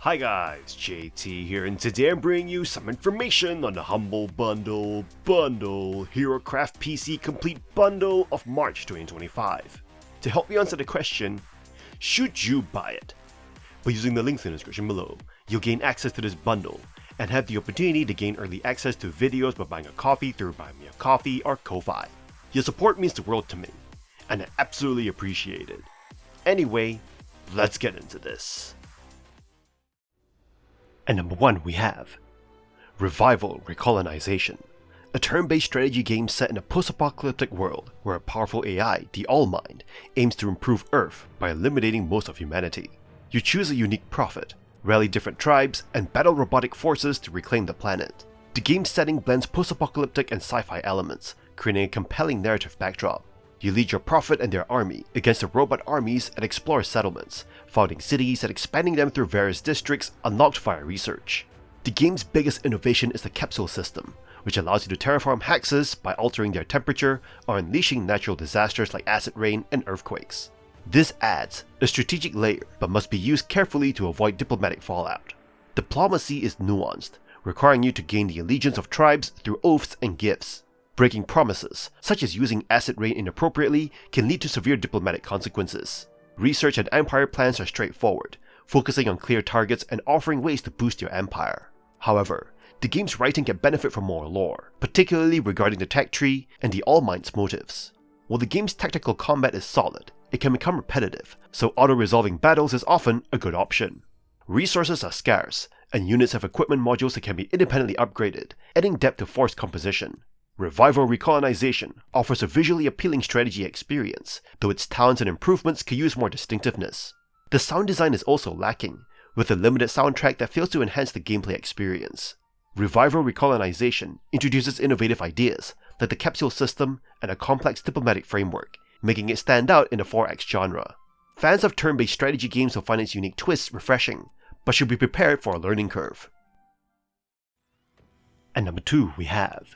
Hi guys, JT here, and today I'm bringing you some information on the Humble Bundle HeroCraftPC Complete Bundle of March 2025. To help me answer the question, should you buy it? By using the links in the description below, you'll gain access to this bundle and have the opportunity to gain early access to videos by buying a coffee through Buy Me a Coffee or Ko-Fi. Your support means the world to me, and I absolutely appreciate it. Anyway, let's get into this. And number 1 we have Recolonization, a turn-based strategy game set in a post-apocalyptic world where a powerful AI, the All-Mind, aims to improve Earth by eliminating most of humanity. You choose a unique prophet, rally different tribes, and battle robotic forces to reclaim the planet. The game's setting blends post-apocalyptic and sci-fi elements, creating a compelling narrative backdrop. You lead your prophet and their army against the robot armies and explore settlements, founding cities and expanding them through various districts unlocked via research. The game's biggest innovation is the capsule system, which allows you to terraform hexes by altering their temperature or unleashing natural disasters like acid rain and earthquakes. This adds a strategic layer but must be used carefully to avoid diplomatic fallout. Diplomacy is nuanced, requiring you to gain the allegiance of tribes through oaths and gifts. Breaking promises, such as using acid rain inappropriately, can lead to severe diplomatic consequences. Research and empire plans are straightforward, focusing on clear targets and offering ways to boost your empire. However, the game's writing can benefit from more lore, particularly regarding the tech tree and the All-Mind's motives. While the game's tactical combat is solid, it can become repetitive, so auto-resolving battles is often a good option. Resources are scarce, and units have equipment modules that can be independently upgraded, adding depth to force composition. Recolonization offers a visually appealing strategy experience, though its towns and improvements could use more distinctiveness. The sound design is also lacking, with a limited soundtrack that fails to enhance the gameplay experience. Recolonization introduces innovative ideas, like the capsule system and a complex diplomatic framework, making it stand out in the 4X genre. Fans of turn-based strategy games will find its unique twists refreshing, but should be prepared for a learning curve. And number 2 we have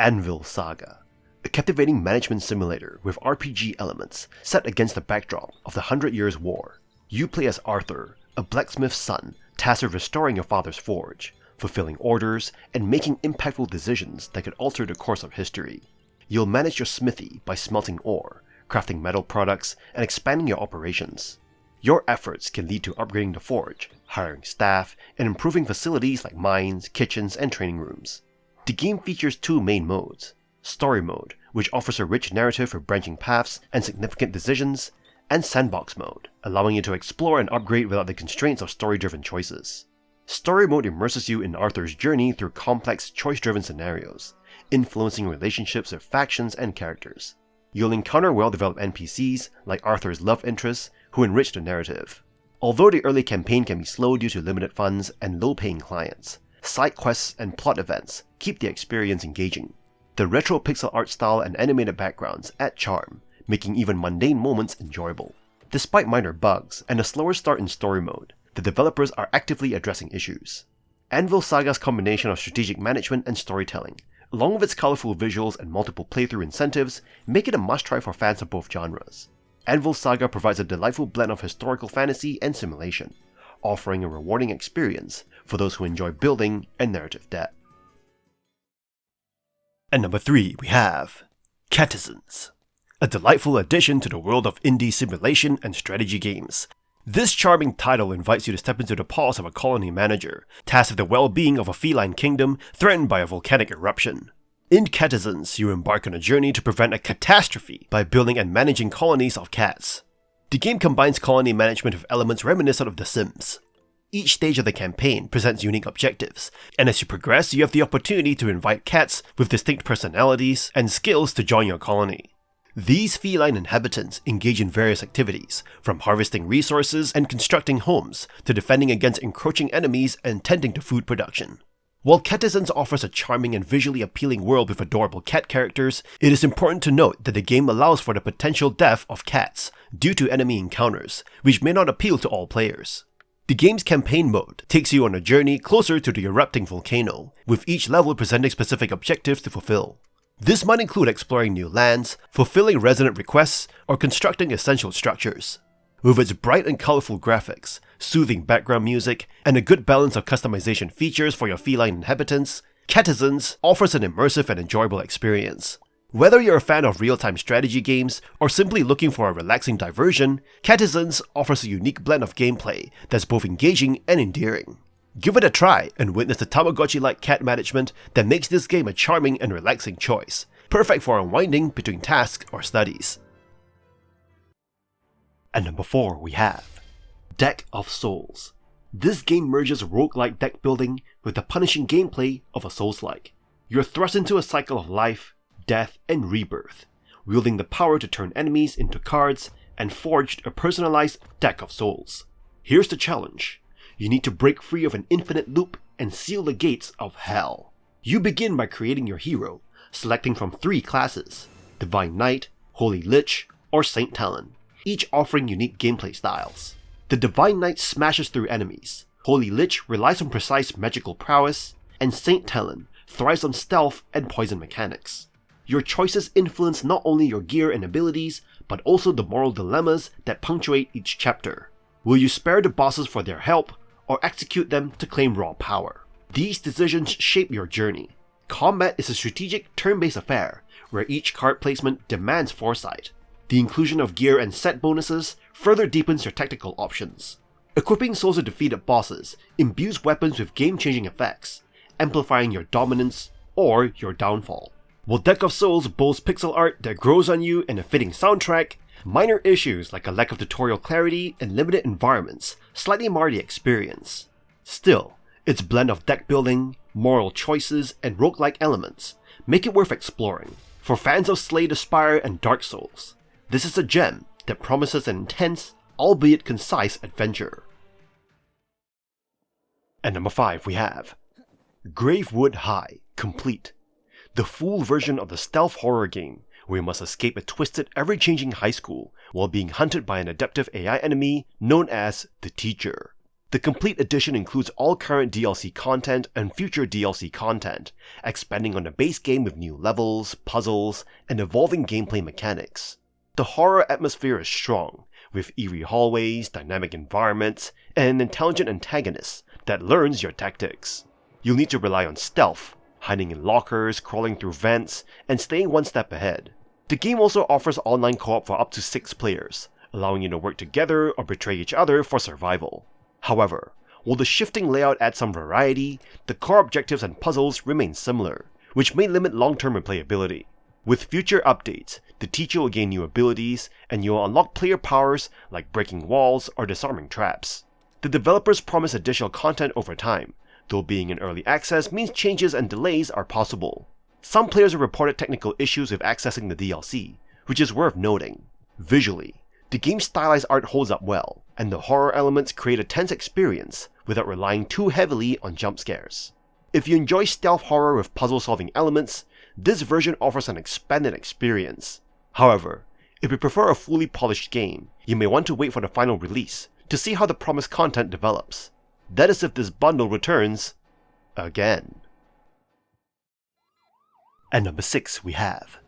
Anvil Saga, a captivating management simulator with RPG elements set against the backdrop of the 100 Years' War. You play as Arthur, a blacksmith's son tasked with restoring your father's forge, fulfilling orders, and making impactful decisions that could alter the course of history. You'll manage your smithy by smelting ore, crafting metal products, and expanding your operations. Your efforts can lead to upgrading the forge, hiring staff, and improving facilities like mines, kitchens, and training rooms. The game features 2 main modes: Story Mode, which offers a rich narrative with branching paths and significant decisions, and Sandbox Mode, allowing you to explore and upgrade without the constraints of story-driven choices. Story Mode immerses you in Arthur's journey through complex, choice-driven scenarios, influencing relationships with factions and characters. You'll encounter well-developed NPCs, like Arthur's love interests, who enrich the narrative. Although the early campaign can be slow due to limited funds and low-paying clients, side quests and plot events keep the experience engaging. The retro pixel art style and animated backgrounds add charm, making even mundane moments enjoyable. Despite minor bugs and a slower start in story mode, the developers are actively addressing issues. Anvil Saga's combination of strategic management and storytelling, along with its colorful visuals and multiple playthrough incentives, make it a must-try for fans of both genres. Anvil Saga provides a delightful blend of historical fantasy and simulation, offering a rewarding experience for those who enjoy building and narrative depth. And number 3 we have Catizens, a delightful addition to the world of indie simulation and strategy games. This charming title invites you to step into the paws of a colony manager, tasked with the well-being of a feline kingdom threatened by a volcanic eruption. In Catizens, you embark on a journey to prevent a catastrophe by building and managing colonies of cats. The game combines colony management with elements reminiscent of The Sims. Each stage of the campaign presents unique objectives, and as you progress, you have the opportunity to invite cats with distinct personalities and skills to join your colony. These feline inhabitants engage in various activities, from harvesting resources and constructing homes, to defending against encroaching enemies and tending to food production. While Catizens offers a charming and visually appealing world with adorable cat characters, it is important to note that the game allows for the potential death of cats due to enemy encounters, which may not appeal to all players. The game's campaign mode takes you on a journey closer to the erupting volcano, with each level presenting specific objectives to fulfill. This might include exploring new lands, fulfilling resident requests, or constructing essential structures. With its bright and colorful graphics, soothing background music, and a good balance of customization features for your feline inhabitants, Catizens offers an immersive and enjoyable experience. Whether you're a fan of real-time strategy games or simply looking for a relaxing diversion, Catizens offers a unique blend of gameplay that's both engaging and endearing. Give it a try and witness the Tamagotchi-like cat management that makes this game a charming and relaxing choice, perfect for unwinding between tasks or studies. And number 4 we have Deck of Souls. This game merges roguelike deck building with the punishing gameplay of a Souls-like. You're thrust into a cycle of life, death, and rebirth, wielding the power to turn enemies into cards and forged a personalized Deck of Souls. Here's the challenge. You need to break free of an infinite loop and seal the gates of hell. You begin by creating your hero, selecting from 3 classes: Divine Knight, Holy Lich, or Saint Talon, each offering unique gameplay styles. The Divine Knight smashes through enemies, Holy Lich relies on precise magical prowess, and Saint Talon thrives on stealth and poison mechanics. Your choices influence not only your gear and abilities, but also the moral dilemmas that punctuate each chapter. Will you spare the bosses for their help, or execute them to claim raw power? These decisions shape your journey. Combat is a strategic turn-based affair, where each card placement demands foresight. The inclusion of gear and set bonuses further deepens your tactical options. Equipping souls of defeated bosses imbues weapons with game-changing effects, amplifying your dominance or your downfall. While Deck of Souls boasts pixel art that grows on you and a fitting soundtrack, minor issues like a lack of tutorial clarity and limited environments slightly mar the experience. Still, its blend of deck building, moral choices, and roguelike elements make it worth exploring. For fans of Slay the Spire and Dark Souls, this is a gem that promises an intense, albeit concise adventure. And number 5 we have Gravewood High Complete, the full version of the stealth horror game where you must escape a twisted, ever-changing high school while being hunted by an adaptive AI enemy known as the Teacher. The complete edition includes all current DLC content and future DLC content, expanding on the base game with new levels, puzzles, and evolving gameplay mechanics. The horror atmosphere is strong, with eerie hallways, dynamic environments, and an intelligent antagonist that learns your tactics. You'll need to rely on stealth, hiding in lockers, crawling through vents, and staying one step ahead. The game also offers online co-op for up to 6 players, allowing you to work together or betray each other for survival. However, while the shifting layout adds some variety, the core objectives and puzzles remain similar, which may limit long-term replayability. With future updates, the Teacher will gain new abilities, and you'll unlock player powers like breaking walls or disarming traps. The developers promise additional content over time, though being in early access means changes and delays are possible. Some players have reported technical issues with accessing the DLC, which is worth noting. Visually, the game's stylized art holds up well, and the horror elements create a tense experience without relying too heavily on jump scares. If you enjoy stealth horror with puzzle-solving elements, this version offers an expanded experience. However, if you prefer a fully polished game, you may want to wait for the final release to see how the promised content develops. That is if this bundle returns again. And number 6 we have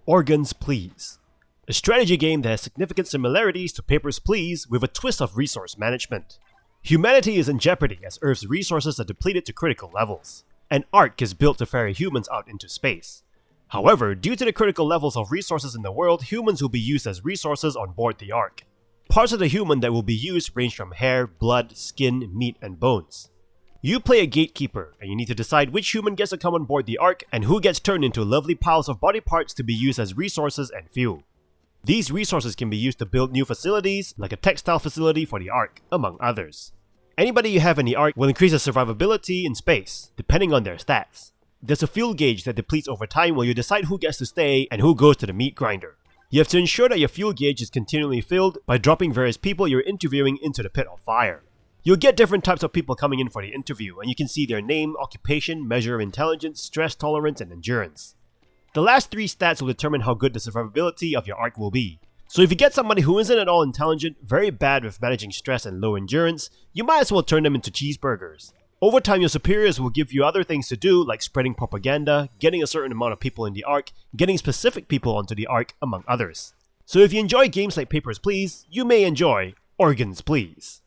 Organs Please, a strategy game that has significant similarities to Papers, Please with a twist of resource management. Humanity is in jeopardy as Earth's resources are depleted to critical levels. An Ark is built to ferry humans out into space. However, due to the critical levels of resources in the world, humans will be used as resources on board the Ark. Parts of the human that will be used range from hair, blood, skin, meat, and bones. You play a gatekeeper, and you need to decide which human gets to come on board the Ark and who gets turned into lovely piles of body parts to be used as resources and fuel. These resources can be used to build new facilities, like a textile facility for the Ark, among others. Anybody you have in the Ark will increase their survivability in space, depending on their stats. There's a fuel gauge that depletes over time while you decide who gets to stay and who goes to the meat grinder. You have to ensure that your fuel gauge is continually filled by dropping various people you're interviewing into the pit of fire. You'll get different types of people coming in for the interview, and you can see their name, occupation, measure of intelligence, stress tolerance, and endurance. The last 3 stats will determine how good the survivability of your Ark will be. So if you get somebody who isn't at all intelligent, very bad with managing stress and low endurance, you might as well turn them into cheeseburgers. Over time, your superiors will give you other things to do, like spreading propaganda, getting a certain amount of people in the Ark, getting specific people onto the Ark, among others. So if you enjoy games like Papers, Please, you may enjoy Organs, Please.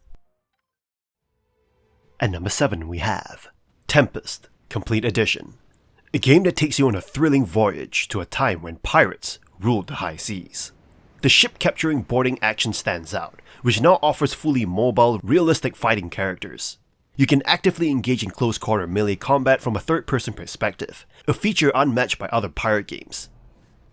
At number 7 we have Tempest Complete Edition, a game that takes you on a thrilling voyage to a time when pirates ruled the high seas. The ship-capturing boarding action stands out, which now offers fully mobile, realistic fighting characters. You can actively engage in close-quarter melee combat from a third-person perspective, a feature unmatched by other pirate games.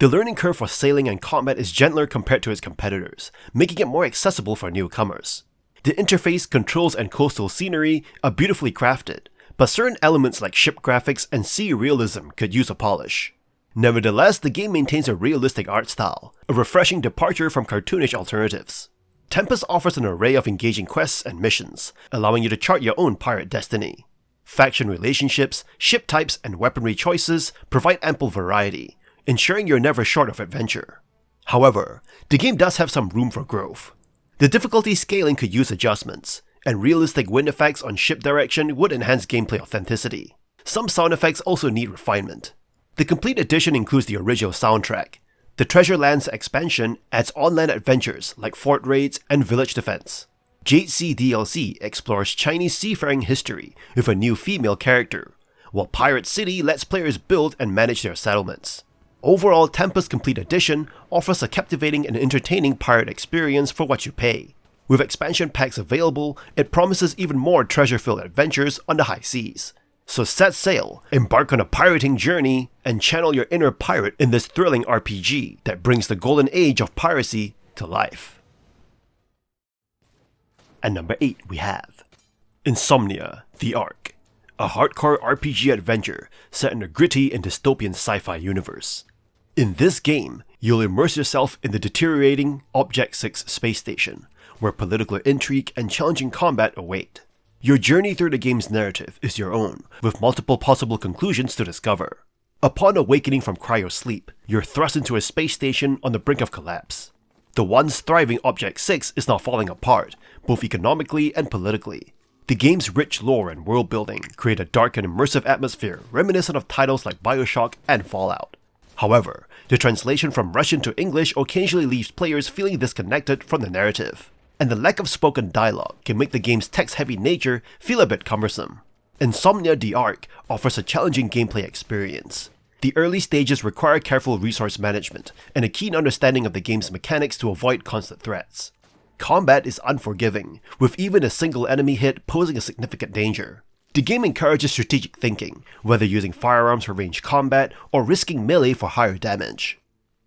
The learning curve for sailing and combat is gentler compared to its competitors, making it more accessible for newcomers. The interface, controls, and coastal scenery are beautifully crafted, but certain elements like ship graphics and sea realism could use a polish. Nevertheless, the game maintains a realistic art style, a refreshing departure from cartoonish alternatives. Tempest offers an array of engaging quests and missions, allowing you to chart your own pirate destiny. Faction relationships, ship types, and weaponry choices provide ample variety, ensuring you're never short of adventure. However, the game does have some room for growth. The difficulty scaling could use adjustments, and realistic wind effects on ship direction would enhance gameplay authenticity. Some sound effects also need refinement. The Complete Edition includes the original soundtrack. The Treasure Lands expansion adds on-land adventures like fort raids and village defense. Jade Sea DLC explores Chinese seafaring history with a new female character, while Pirate City lets players build and manage their settlements. Overall, Tempest Complete Edition offers a captivating and entertaining pirate experience for what you pay. With expansion packs available, it promises even more treasure-filled adventures on the high seas. So set sail, embark on a pirating journey, and channel your inner pirate in this thrilling RPG that brings the golden age of piracy to life. At number 8 we have Insomnia, The Ark, a hardcore RPG adventure set in a gritty and dystopian sci-fi universe. In this game, you'll immerse yourself in the deteriorating Object 6 space station, where political intrigue and challenging combat await. Your journey through the game's narrative is your own, with multiple possible conclusions to discover. Upon awakening from cryo-sleep, you're thrust into a space station on the brink of collapse. The once thriving Object 6 is now falling apart, both economically and politically. The game's rich lore and world building create a dark and immersive atmosphere reminiscent of titles like BioShock and Fallout. However, the translation from Russian to English occasionally leaves players feeling disconnected from the narrative, and the lack of spoken dialogue can make the game's text-heavy nature feel a bit cumbersome. Insomnia The Ark offers a challenging gameplay experience. The early stages require careful resource management and a keen understanding of the game's mechanics to avoid constant threats. Combat is unforgiving, with even a single enemy hit posing a significant danger. The game encourages strategic thinking, whether using firearms for ranged combat or risking melee for higher damage.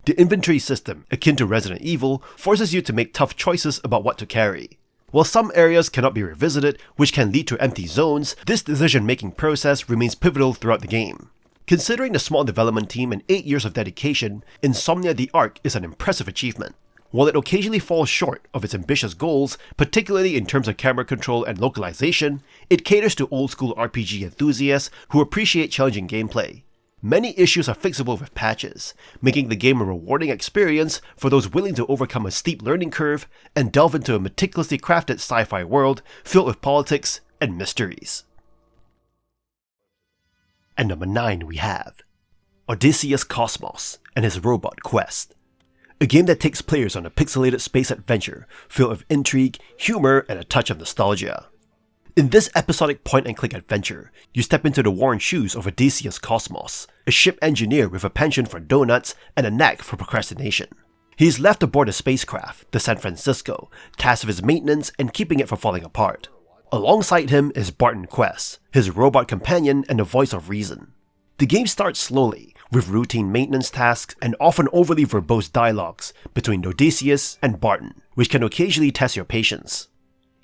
The inventory system, akin to Resident Evil, forces you to make tough choices about what to carry. While some areas cannot be revisited, which can lead to empty zones, this decision-making process remains pivotal throughout the game. Considering the small development team and 8 years of dedication, Insomnia The Ark is an impressive achievement. While it occasionally falls short of its ambitious goals, particularly in terms of camera control and localization, it caters to old-school RPG enthusiasts who appreciate challenging gameplay. Many issues are fixable with patches, making the game a rewarding experience for those willing to overcome a steep learning curve and delve into a meticulously crafted sci-fi world filled with politics and mysteries. At number 9 we have Odysseus Kosmos and his Robot Quest, a game that takes players on a pixelated space adventure filled with intrigue, humor, and a touch of nostalgia. In this episodic point-and-click adventure, you step into the worn shoes of Odysseus Kosmos, a ship engineer with a penchant for donuts and a knack for procrastination. He is left aboard a spacecraft, the San Francisco, tasked with its maintenance and keeping it from falling apart. Alongside him is Barton Quest, his robot companion and the voice of reason. The game starts slowly, with routine maintenance tasks and often overly verbose dialogues between Odysseus and Barton, which can occasionally test your patience.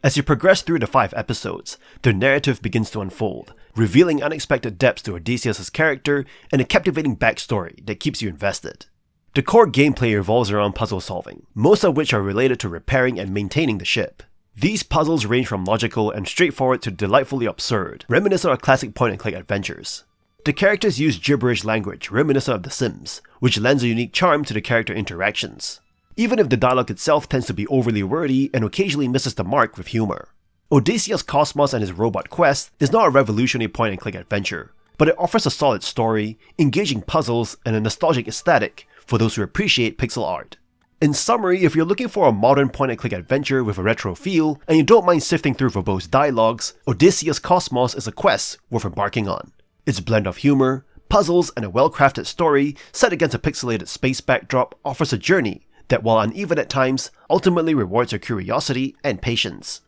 As you progress through the 5 episodes, the narrative begins to unfold, revealing unexpected depths to Odysseus' character and a captivating backstory that keeps you invested. The core gameplay revolves around puzzle solving, most of which are related to repairing and maintaining the ship. These puzzles range from logical and straightforward to delightfully absurd, reminiscent of classic point-and-click adventures. The characters use gibberish language reminiscent of The Sims, which lends a unique charm to the character interactions, even if the dialogue itself tends to be overly wordy and occasionally misses the mark with humor. Odysseus Kosmos and his Robot Quest is not a revolutionary point-and-click adventure, but it offers a solid story, engaging puzzles, and a nostalgic aesthetic for those who appreciate pixel art. In summary, if you're looking for a modern point-and-click adventure with a retro feel, and you don't mind sifting through verbose dialogues, Odysseus Kosmos is a quest worth embarking on. Its blend of humor, puzzles, and a well-crafted story set against a pixelated space backdrop offers a journey that, while uneven at times, ultimately rewards your curiosity and patience.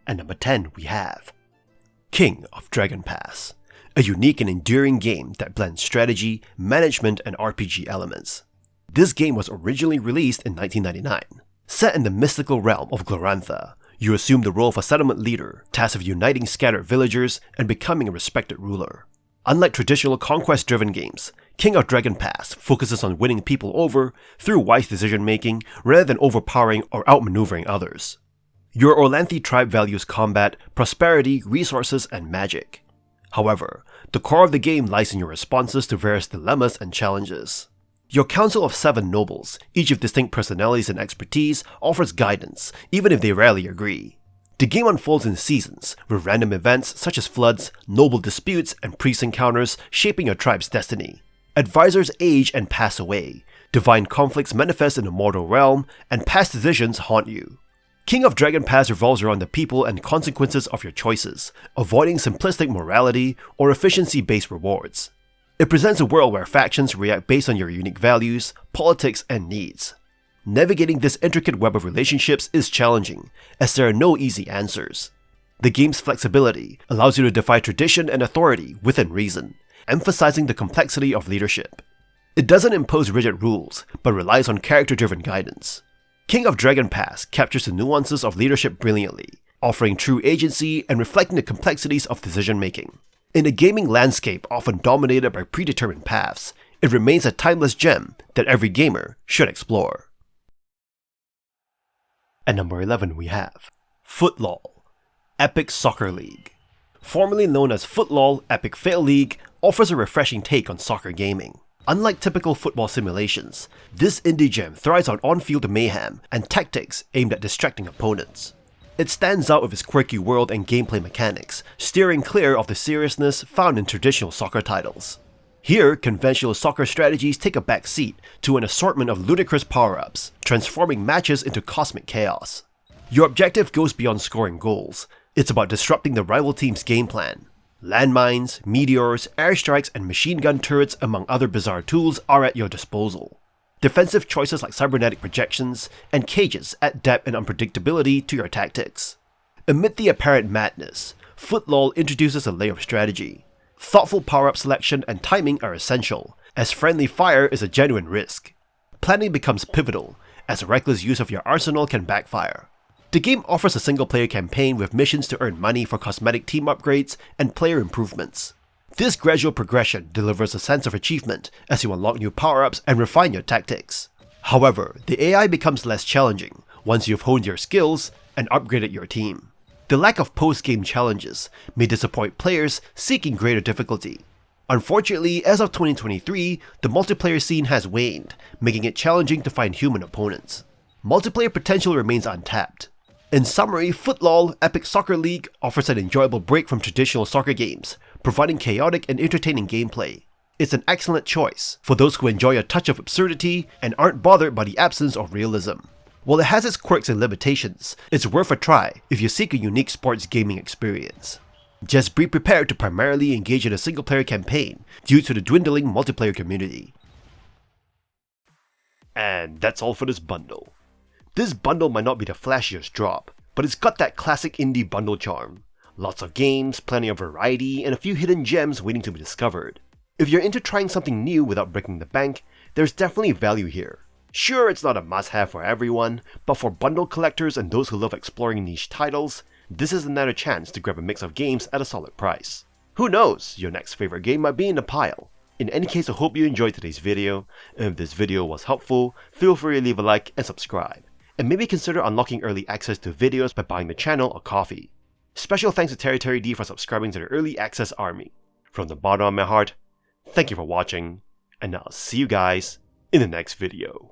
And number 10 we have King of Dragon Pass, a unique and enduring game that blends strategy, management, and RPG elements. This game was originally released in 1999. Set in the mystical realm of Glorantha, you assume the role of a settlement leader, tasked with uniting scattered villagers and becoming a respected ruler. Unlike traditional conquest-driven games, King of Dragon Pass focuses on winning people over through wise decision-making rather than overpowering or outmaneuvering others. Your Orlanthi tribe values combat, prosperity, resources, and magic. However, the core of the game lies in your responses to various dilemmas and challenges. Your council of 7 nobles, each with distinct personalities and expertise, offers guidance, even if they rarely agree. The game unfolds in seasons, with random events such as floods, noble disputes, and priest encounters shaping your tribe's destiny. Advisors age and pass away, divine conflicts manifest in the mortal realm, and past decisions haunt you. King of Dragon Pass revolves around the people and consequences of your choices, avoiding simplistic morality or efficiency-based rewards. It presents a world where factions react based on your unique values, politics, and needs. Navigating this intricate web of relationships is challenging, as there are no easy answers. The game's flexibility allows you to defy tradition and authority within reason, emphasizing the complexity of leadership. It doesn't impose rigid rules, but relies on character-driven guidance. King of Dragon Pass captures the nuances of leadership brilliantly, offering true agency and reflecting the complexities of decision-making. In a gaming landscape often dominated by predetermined paths, it remains a timeless gem that every gamer should explore. At number 11 we have FootLOL, Epic Soccer League. Formerly known as FootLOL Epic Fail League, offers a refreshing take on soccer gaming. Unlike typical football simulations, this indie gem thrives on on-field mayhem and tactics aimed at distracting opponents. It stands out with its quirky world and gameplay mechanics, steering clear of the seriousness found in traditional soccer titles. Here, conventional soccer strategies take a back seat to an assortment of ludicrous power-ups, transforming matches into cosmic chaos. Your objective goes beyond scoring goals. It's about disrupting the rival team's game plan. Landmines, meteors, airstrikes, and machine gun turrets, among other bizarre tools, are at your disposal. Defensive choices like cybernetic projections and cages add depth and unpredictability to your tactics. Amid the apparent madness, FootLOL introduces a layer of strategy. Thoughtful power-up selection and timing are essential, as friendly fire is a genuine risk. Planning becomes pivotal, as reckless use of your arsenal can backfire. The game offers a single-player campaign with missions to earn money for cosmetic team upgrades and player improvements. This gradual progression delivers a sense of achievement as you unlock new power-ups and refine your tactics. However, the AI becomes less challenging once you've honed your skills and upgraded your team. The lack of post-game challenges may disappoint players seeking greater difficulty. Unfortunately, as of 2023, the multiplayer scene has waned, making it challenging to find human opponents. Multiplayer potential remains untapped. In summary, FootLOL Epic Soccer League offers an enjoyable break from traditional soccer games, providing chaotic and entertaining gameplay. It's an excellent choice for those who enjoy a touch of absurdity and aren't bothered by the absence of realism. While it has its quirks and limitations, it's worth a try if you seek a unique sports gaming experience. Just be prepared to primarily engage in a single-player campaign due to the dwindling multiplayer community. And that's all for this bundle. This bundle might not be the flashiest drop, but it's got that classic indie bundle charm. Lots of games, plenty of variety, and a few hidden gems waiting to be discovered. If you're into trying something new without breaking the bank, there's definitely value here. Sure, it's not a must-have for everyone, but for bundle collectors and those who love exploring niche titles, this is another chance to grab a mix of games at a solid price. Who knows, your next favorite game might be in the pile. In any case, I hope you enjoyed today's video, and if this video was helpful, feel free to leave a like and subscribe. And maybe consider unlocking early access to videos by buying the channel a coffee. Special thanks to Terry D for subscribing to the early access army. From the bottom of my heart, thank you for watching, and I'll see you guys in the next video.